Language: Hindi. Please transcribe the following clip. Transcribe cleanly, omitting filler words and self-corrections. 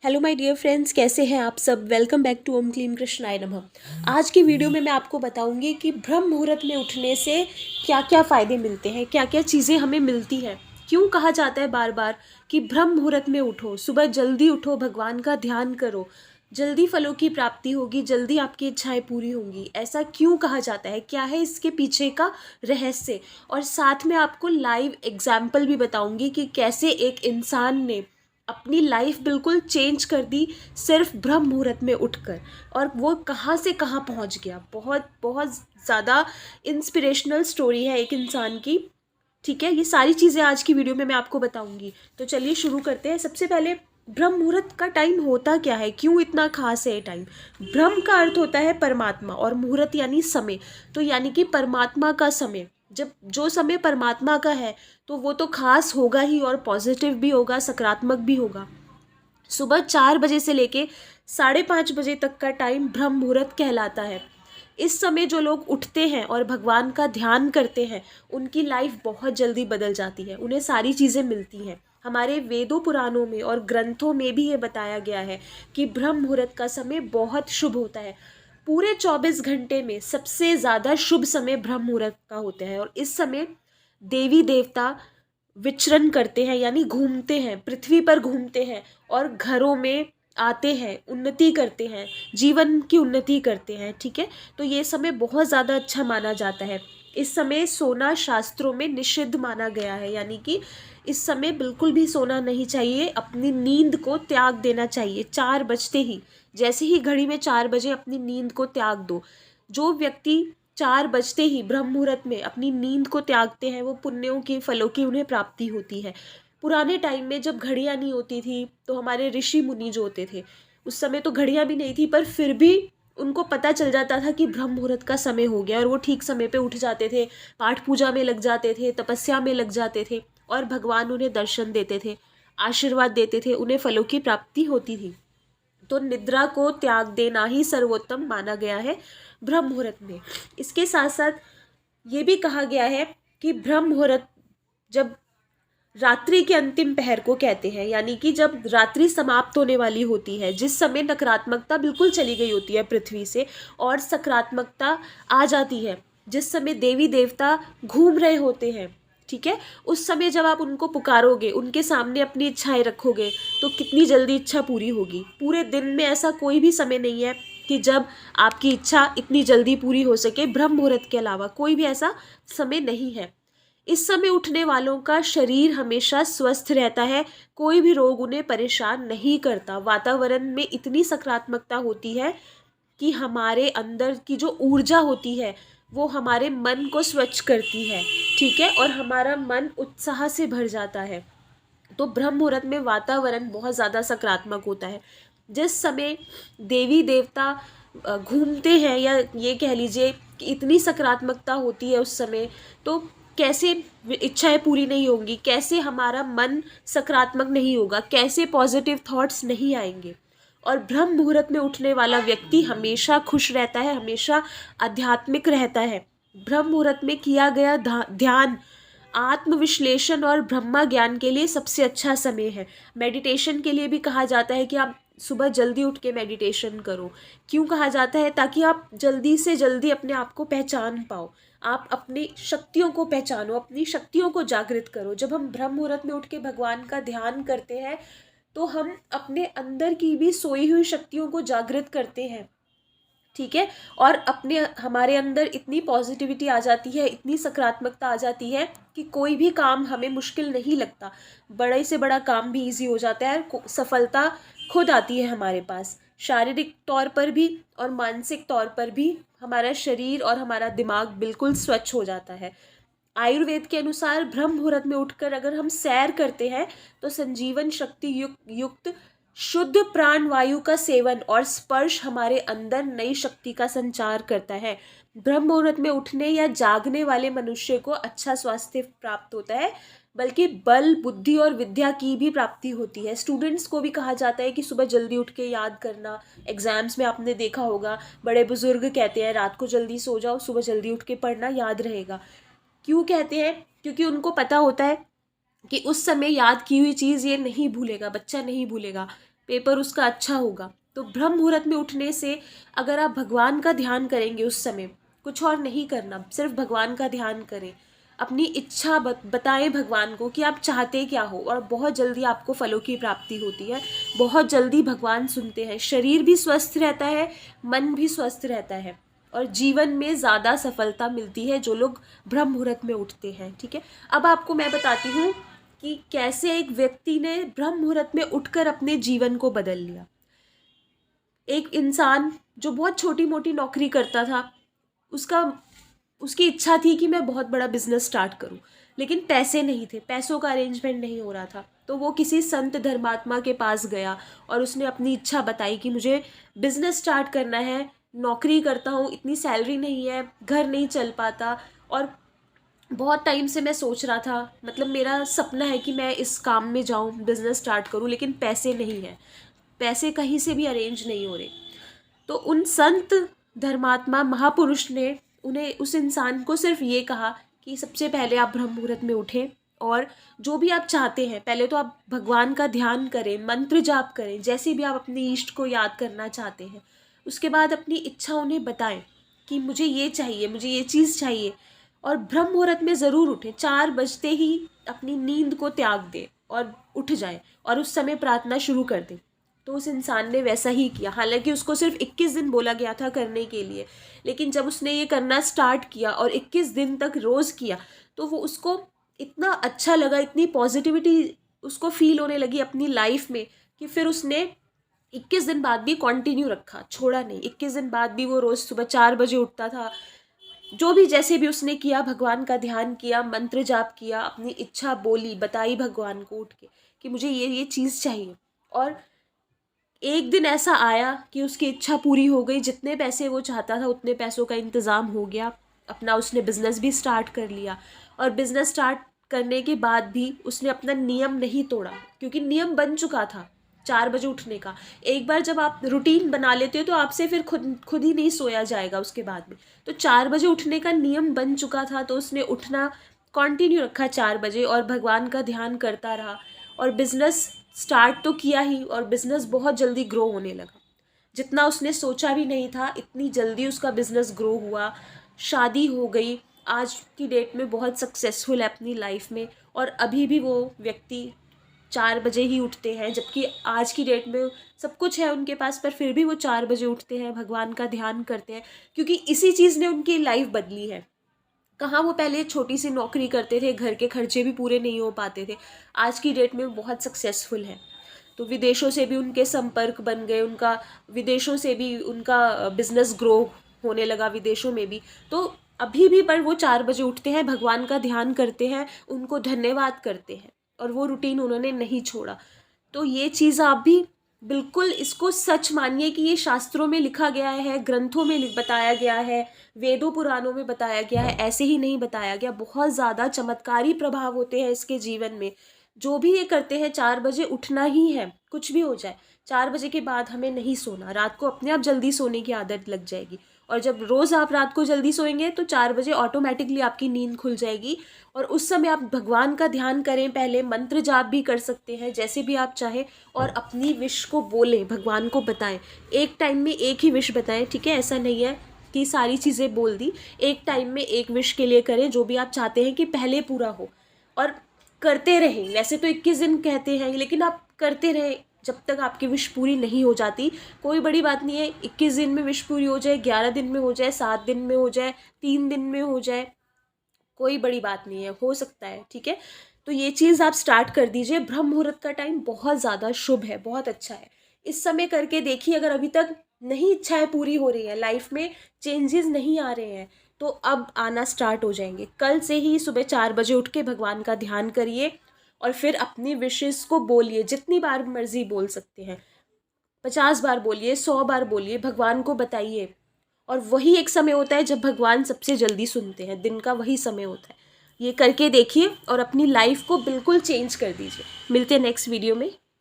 हेलो माय डियर फ्रेंड्स, कैसे हैं आप सब। वेलकम बैक टू ओम क्लीम कृष्णाय नमः। आज की वीडियो में मैं आपको बताऊंगी कि ब्रह्म मुहूर्त में उठने से क्या क्या फ़ायदे मिलते हैं, क्या क्या चीज़ें हमें मिलती हैं। क्यों कहा जाता है बार बार कि ब्रह्म मुहूर्त में उठो, सुबह जल्दी उठो, भगवान का ध्यान करो, जल्दी फलों की प्राप्ति होगी, जल्दी आपकी इच्छाएं पूरी होंगी। ऐसा क्यों कहा जाता है, क्या है इसके पीछे का रहस्य। और साथ में आपको लाइव एग्जाम्पल भी बताऊंगी कि कैसे एक इंसान ने अपनी लाइफ बिल्कुल चेंज कर दी सिर्फ ब्रह्म मुहूर्त में उठकर, और वो कहाँ से कहाँ पहुँच गया। बहुत बहुत ज़्यादा इंस्पिरेशनल स्टोरी है एक इंसान की। ठीक है, ये सारी चीज़ें आज की वीडियो में मैं आपको बताऊंगी। तो चलिए शुरू करते हैं। सबसे पहले ब्रह्म मुहूर्त का टाइम होता क्या है, क्यों इतना खास है ये टाइम। ब्रह्म का अर्थ होता है परमात्मा और मुहूर्त यानी समय। तो यानी कि परमात्मा का समय, जब जो समय परमात्मा का है तो वो तो खास होगा ही, और पॉजिटिव भी होगा, सकारात्मक भी होगा। सुबह 4 बजे से लेके 5:30 बजे तक का टाइम ब्रह्म मुहूर्त कहलाता है। इस समय जो लोग उठते हैं और भगवान का ध्यान करते हैं, उनकी लाइफ बहुत जल्दी बदल जाती है, उन्हें सारी चीज़ें मिलती हैं। हमारे वेदों पुराणों में और ग्रंथों में भी ये बताया गया है कि ब्रह्म मुहूर्त का समय बहुत शुभ होता है। पूरे 24 घंटे में सबसे ज़्यादा शुभ समय ब्रह्म मुहूर्त का होता है, और इस समय देवी देवता विचरण करते हैं, यानी घूमते हैं, पृथ्वी पर घूमते हैं और घरों में आते हैं, उन्नति करते हैं, जीवन की उन्नति करते हैं। ठीक है, तो ये समय बहुत ज़्यादा अच्छा माना जाता है। इस समय सोना शास्त्रों में निषिद्ध माना गया है, यानी कि इस समय बिल्कुल भी सोना नहीं चाहिए, अपनी नींद को त्याग देना चाहिए। 4 बजते ही, जैसे ही घड़ी में 4 बजे, अपनी नींद को त्याग दो। जो व्यक्ति 4 बजते ही ब्रह्म मुहूर्त में अपनी नींद को त्यागते हैं, वो पुण्यों की, फलों की उन्हें प्राप्ति होती है। पुराने टाइम में जब घड़ियाँ नहीं होती थी, तो हमारे ऋषि मुनि जो होते थे, उस समय तो घड़ियाँ भी नहीं थी, पर फिर भी उनको पता चल जाता था कि ब्रह्म मुहूर्त का समय हो गया, और वो ठीक समय पे उठ जाते थे, पाठ पूजा में लग जाते थे, तपस्या में लग जाते थे, और भगवान उन्हें दर्शन देते थे, आशीर्वाद देते थे, उन्हें फलों की प्राप्ति होती थी। तो निद्रा को त्याग देना ही सर्वोत्तम माना गया है ब्रह्म मुहूर्त में। इसके साथ साथ ये भी कहा गया है कि ब्रह्म मुहूर्त जब रात्रि के अंतिम पहर को कहते हैं, यानी कि जब रात्रि समाप्त होने वाली होती है, जिस समय नकारात्मकता बिल्कुल चली गई होती है पृथ्वी से और सकारात्मकता आ जाती है, जिस समय देवी देवता घूम रहे होते हैं। ठीक है, उस समय जब आप उनको पुकारोगे, उनके सामने अपनी इच्छाएं रखोगे, तो कितनी जल्दी इच्छा पूरी होगी। पूरे दिन में ऐसा कोई भी समय नहीं है कि जब आपकी इच्छा इतनी जल्दी पूरी हो सके। ब्रह्म मुहूर्त के अलावा कोई भी ऐसा समय नहीं है। इस समय उठने वालों का शरीर हमेशा स्वस्थ रहता है, कोई भी रोग उन्हें परेशान नहीं करता। वातावरण में इतनी सकारात्मकता होती है कि हमारे अंदर की जो ऊर्जा होती है, वो हमारे मन को स्वच्छ करती है। ठीक है, और हमारा मन उत्साह से भर जाता है। तो ब्रह्म मुहूर्त में वातावरण बहुत ज़्यादा सकारात्मक होता है। जिस समय देवी देवता घूमते हैं, या ये कह लीजिए कि इतनी सकारात्मकता होती है उस समय, तो कैसे इच्छाएं पूरी नहीं होंगी, कैसे हमारा मन सकारात्मक नहीं होगा, कैसे पॉजिटिव थॉट्स नहीं आएंगे। और ब्रह्म मुहूर्त में उठने वाला व्यक्ति हमेशा खुश रहता है, हमेशा आध्यात्मिक रहता है। ब्रह्म मुहूर्त में किया गया ध्यान आत्मविश्लेषण और ब्रह्मा ज्ञान के लिए सबसे अच्छा समय है। मेडिटेशन के लिए भी कहा जाता है कि आप सुबह जल्दी उठ के मेडिटेशन करो। क्यों कहा जाता है? ताकि आप जल्दी से जल्दी अपने आप को पहचान पाओ, आप अपनी शक्तियों को पहचानो, अपनी शक्तियों को जागृत करो। जब हम ब्रह्म मुहूर्त में उठ के भगवान का ध्यान करते हैं, तो हम अपने अंदर की भी सोई हुई शक्तियों को जागृत करते हैं। ठीक है, और अपने हमारे अंदर इतनी पॉजिटिविटी आ जाती है, इतनी सकारात्मकता आ जाती है कि कोई भी काम हमें मुश्किल नहीं लगता। बड़े से बड़ा काम भी इजी हो जाता है, सफलता खुद आती है हमारे पास। शारीरिक तौर पर भी और मानसिक तौर पर भी हमारा शरीर और हमारा दिमाग बिल्कुल स्वच्छ हो जाता है। आयुर्वेद के अनुसार ब्रह्म मुहूर्त में उठकर अगर हम सैर करते हैं, तो संजीवन शक्ति युक्त शुद्ध प्राण वायु का सेवन और स्पर्श हमारे अंदर नई शक्ति का संचार करता है। ब्रह्म मुहूर्त में उठने या जागने वाले मनुष्य को अच्छा स्वास्थ्य प्राप्त होता है, बल्कि बल, बुद्धि और विद्या की भी प्राप्ति होती है। स्टूडेंट्स को भी कहा जाता है कि सुबह जल्दी उठ के याद करना। एग्जाम्स में आपने देखा होगा, बड़े बुजुर्ग कहते हैं रात को जल्दी सो जाओ, सुबह जल्दी उठ के पढ़ना, याद रहेगा। क्यों कहते हैं? क्योंकि उनको पता होता है कि उस समय याद की हुई चीज़ ये नहीं भूलेगा, बच्चा नहीं भूलेगा। पेपर उसका अच्छा होगा। तो ब्रह्म मुहूर्त में उठने से अगर आप भगवान का ध्यान करेंगे उस समय, कुछ और नहीं करना, सिर्फ भगवान का ध्यान करें, अपनी इच्छा बताएं भगवान को कि आप चाहते क्या हो, और बहुत जल्दी आपको फलों की प्राप्ति होती है। बहुत जल्दी भगवान सुनते हैं, शरीर भी स्वस्थ रहता है, मन भी स्वस्थ रहता है, और जीवन में ज़्यादा सफलता मिलती है जो लोग ब्रह्म मुहूर्त में उठते हैं। ठीक है, अब आपको मैं बताती हूँ कि कैसे एक व्यक्ति ने ब्रह्म मुहूर्त में उठकर अपने जीवन को बदल लिया। एक इंसान जो बहुत छोटी मोटी नौकरी करता था, उसकी इच्छा थी कि मैं बहुत बड़ा बिजनेस स्टार्ट करूं, लेकिन पैसे नहीं थे, पैसों का अरेंजमेंट नहीं हो रहा था। तो वो किसी संत धर्मात्मा के पास गया और उसने अपनी इच्छा बताई कि मुझे बिजनेस स्टार्ट करना है, नौकरी करता हूँ, इतनी सैलरी नहीं है, घर नहीं चल पाता, और बहुत टाइम से मैं सोच रहा था, मतलब मेरा सपना है कि मैं इस काम में जाऊँ, बिजनेस स्टार्ट करूँ, लेकिन पैसे नहीं है, पैसे कहीं से भी अरेंज नहीं हो रहे। तो उन संत धर्मात्मा महापुरुष ने उन्हें, उस इंसान को सिर्फ ये कहा कि सबसे पहले आप ब्रह्म मुहूर्त में उठें और जो भी आप चाहते हैं, पहले तो आप भगवान का ध्यान करें, मंत्र जाप करें, जैसे भी आप अपने इष्ट को याद करना चाहते हैं, उसके बाद अपनी इच्छा उन्हें बताएं कि मुझे ये चाहिए, मुझे ये चीज़ चाहिए, और ब्रह्म मुहूर्त में ज़रूर उठें। 4 बजते ही अपनी नींद को त्याग दें और उठ जाएं और उस समय प्रार्थना शुरू कर दें। तो उस इंसान ने वैसा ही किया। हालांकि उसको सिर्फ 21 दिन बोला गया था करने के लिए, लेकिन जब उसने ये करना स्टार्ट किया और 21 दिन तक रोज़ किया, तो वो उसको इतना अच्छा लगा, इतनी पॉजिटिविटी उसको फील होने लगी अपनी लाइफ में, कि फिर उसने 21 दिन बाद भी कंटिन्यू रखा, छोड़ा नहीं। 21 दिन बाद भी वो रोज़ सुबह 4 बजे उठता था। जो भी जैसे भी उसने किया, भगवान का ध्यान किया, मंत्र जाप किया, अपनी इच्छा बोली, बताई भगवान को उठ के कि मुझे ये चीज़ चाहिए। और एक दिन ऐसा आया कि उसकी इच्छा पूरी हो गई, जितने पैसे वो चाहता था उतने पैसों का इंतज़ाम हो गया। अपना उसने बिज़नेस भी स्टार्ट कर लिया, और बिज़नेस स्टार्ट करने के बाद भी उसने अपना नियम नहीं तोड़ा, क्योंकि नियम बन चुका था 4 बजे उठने का। एक बार जब आप रूटीन बना लेते हो तो आपसे फिर खुद ही नहीं सोया जाएगा उसके बाद में। तो 4 बजे उठने का नियम बन चुका था, तो उसने उठना कंटिन्यू रखा 4 बजे, और भगवान का ध्यान करता रहा, और बिज़नेस स्टार्ट तो किया ही, और बिज़नेस बहुत जल्दी ग्रो होने लगा। जितना उसने सोचा भी नहीं था, इतनी जल्दी उसका बिज़नेस ग्रो हुआ, शादी हो गई, आज की डेट में बहुत सक्सेसफुल है अपनी लाइफ में। और अभी भी वो व्यक्ति 4 बजे ही उठते हैं, जबकि आज की डेट में सब कुछ है उनके पास, पर फिर भी वो 4 बजे उठते हैं, भगवान का ध्यान करते हैं, क्योंकि इसी चीज़ ने उनकी लाइफ बदली है। कहाँ वो पहले छोटी सी नौकरी करते थे, घर के खर्चे भी पूरे नहीं हो पाते थे, आज की डेट में बहुत सक्सेसफुल है। तो विदेशों से भी उनके संपर्क बन गए, उनका विदेशों से भी उनका बिजनेस ग्रो होने लगा, विदेशों में भी। तो अभी भी पर वो 4 बजे उठते हैं, भगवान का ध्यान करते हैं, उनको धन्यवाद करते हैं, और वो रूटीन उन्होंने नहीं छोड़ा। तो ये चीज़ आप भी बिल्कुल इसको सच मानिए कि ये शास्त्रों में लिखा गया है, ग्रंथों में बताया गया है, वेदों पुराणों में बताया गया है, ऐसे ही नहीं बताया गया। बहुत ज़्यादा चमत्कारी प्रभाव होते हैं इसके जीवन में। जो भी ये करते हैं, 4 बजे उठना ही है, कुछ भी हो जाए। 4 बजे के बाद हमें नहीं सोना, रात को अपने आप जल्दी सोने की आदत लग जाएगी, और जब रोज़ आप रात को जल्दी सोएंगे तो 4 बजे ऑटोमेटिकली आपकी नींद खुल जाएगी। और उस समय आप भगवान का ध्यान करें, पहले मंत्र जाप भी कर सकते हैं, जैसे भी आप चाहें, और अपनी विश को बोलें, भगवान को बताएं। एक टाइम में एक ही विश बताएं, ठीक है? ऐसा नहीं है कि सारी चीज़ें बोल दी, एक टाइम में एक विश के लिए करें, जो भी आप चाहते हैं कि पहले पूरा हो, और करते रहें। वैसे तो 21 दिन कहते हैं, लेकिन आप करते रहें जब तक आपकी विश पूरी नहीं हो जाती। कोई बड़ी बात नहीं है, 21 दिन में विश पूरी हो जाए, 11 दिन में हो जाए, 7 दिन में हो जाए, 3 दिन में हो जाए, कोई बड़ी बात नहीं है, हो सकता है, ठीक है? तो ये चीज़ आप स्टार्ट कर दीजिए। ब्रह्म मुहूर्त का टाइम बहुत ज़्यादा शुभ है, बहुत अच्छा है। इस समय करके देखिए, अगर अभी तक नहीं इच्छाएं पूरी हो रही है, लाइफ में चेंजेस नहीं आ रहे हैं, तो अब आना स्टार्ट हो जाएंगे। कल से ही सुबह 4 बजे उठ के भगवान का ध्यान करिए, और फिर अपनी विशेस को बोलिए, जितनी बार मर्जी बोल सकते हैं, 50 बार बोलिए, 100 बार बोलिए, भगवान को बताइए। और वही एक समय होता है जब भगवान सबसे जल्दी सुनते हैं, दिन का वही समय होता है। ये करके देखिए और अपनी लाइफ को बिल्कुल चेंज कर दीजिए। मिलते हैं नेक्स्ट वीडियो में।